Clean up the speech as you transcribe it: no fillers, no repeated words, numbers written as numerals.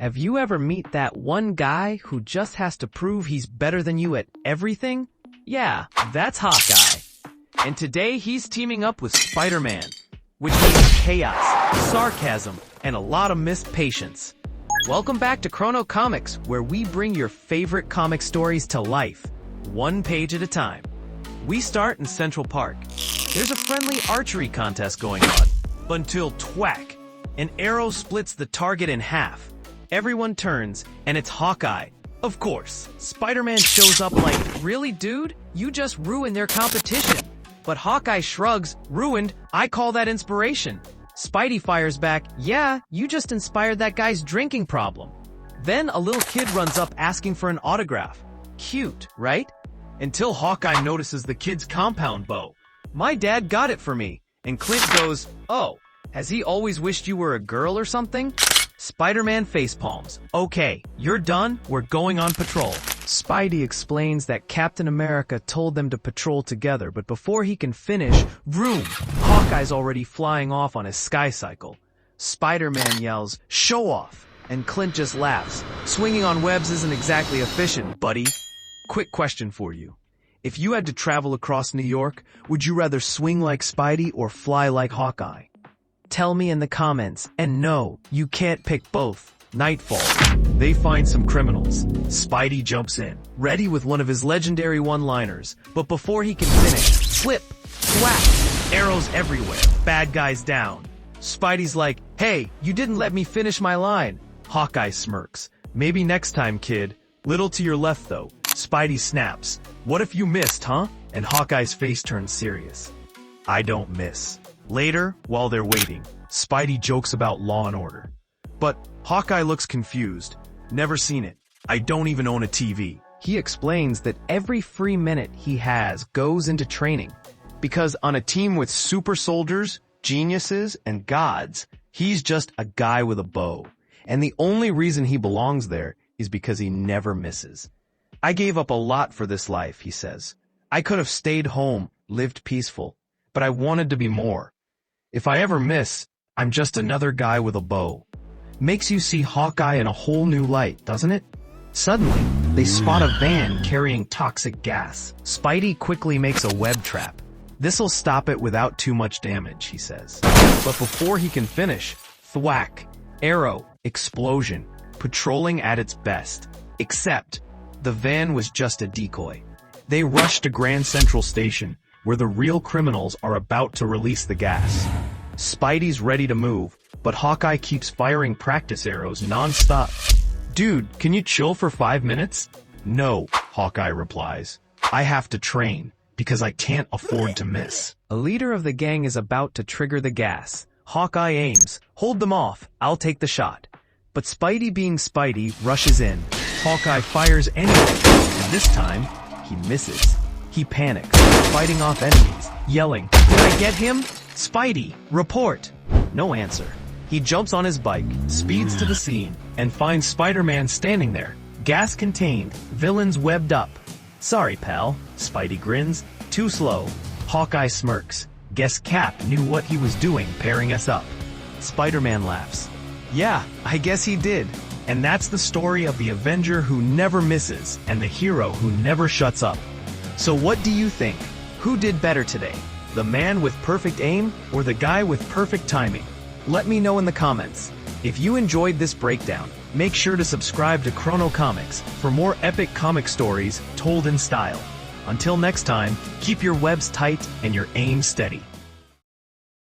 Have you ever meet that one guy who just has to prove he's better than you at everything? Yeah, that's Hawkeye. And today he's teaming up with Spider-Man, which means chaos, sarcasm, and a lot of missed patience. Welcome back to ChronoComics, where we bring your favorite comic stories to life, one page at a time. We start in Central Park. There's a friendly archery contest going on, until thwack, an arrow splits the target in half. Everyone turns, and it's Hawkeye. Of course, Spider-Man shows up like, really dude? You just ruined their competition. But Hawkeye shrugs, ruined, I call that inspiration. Spidey fires back, yeah, you just inspired that guy's drinking problem. Then a little kid runs up asking for an autograph. Cute, right? Until Hawkeye notices the kid's compound bow. My dad got it for me. And Clint goes, oh, has he always wished you were a girl or something? Spider-Man facepalms. Okay, you're done, we're going on patrol. Spidey explains that Captain America told them to patrol together, but before he can finish, vroom, Hawkeye's already flying off on his sky cycle. Spider-Man yells, show off, and Clint just laughs. Swinging on webs isn't exactly efficient, buddy. Quick question for you. If you had to travel across New York, would you rather swing like Spidey or fly like Hawkeye? Tell me in the comments, and no, you can't pick both. Nightfall. They find some criminals. Spidey jumps in, ready with one of his legendary one-liners, but before he can finish, slip, thwack, arrows everywhere, bad guys down. Spidey's like, hey, you didn't let me finish my line. Hawkeye smirks. Maybe next time, kid. Little to your left, though. Spidey snaps. What if you missed, huh? And Hawkeye's face turns serious. I don't miss. Later, while they're waiting, Spidey jokes about Law and Order. But Hawkeye looks confused. Never seen it. I don't even own a TV. He explains that every free minute he has goes into training. Because on a team with super soldiers, geniuses, and gods, he's just a guy with a bow. And the only reason he belongs there is because he never misses. I gave up a lot for this life, he says. I could have stayed home, lived peaceful, but I wanted to be more. If I ever miss, I'm just another guy with a bow. Makes you see Hawkeye in a whole new light, doesn't it? Suddenly, they spot a van carrying toxic gas. Spidey quickly makes a web trap. This'll stop it without too much damage, he says. But before he can finish, thwack, arrow, explosion, patrolling at its best. Except, the van was just a decoy. They rush to Grand Central Station, where the real criminals are about to release the gas. Spidey's ready to move, but Hawkeye keeps firing practice arrows non-stop. Dude, can you chill for 5 minutes? No, Hawkeye replies. I have to train, because I can't afford to miss. A leader of the gang is about to trigger the gas. Hawkeye aims. Hold them off, I'll take the shot. But Spidey being Spidey rushes in. Hawkeye fires anyway, and this time, he misses. He panics, fighting off enemies, yelling, did I get him? Spidey, report. No answer. He jumps on his bike, speeds to the scene, and finds Spider-Man standing there, gas contained, villains webbed up. Sorry, pal. Spidey grins. Too slow. Hawkeye smirks. Guess Cap knew what he was doing pairing us up. Spider-Man laughs. Yeah, I guess he did. And that's the story of the Avenger who never misses and the hero who never shuts up. So what do you think? Who did better today? The man with perfect aim or the guy with perfect timing? Let me know in the comments. If you enjoyed this breakdown, make sure to subscribe to ChronoComics for more epic comic stories told in style. Until next time, keep your webs tight and your aim steady.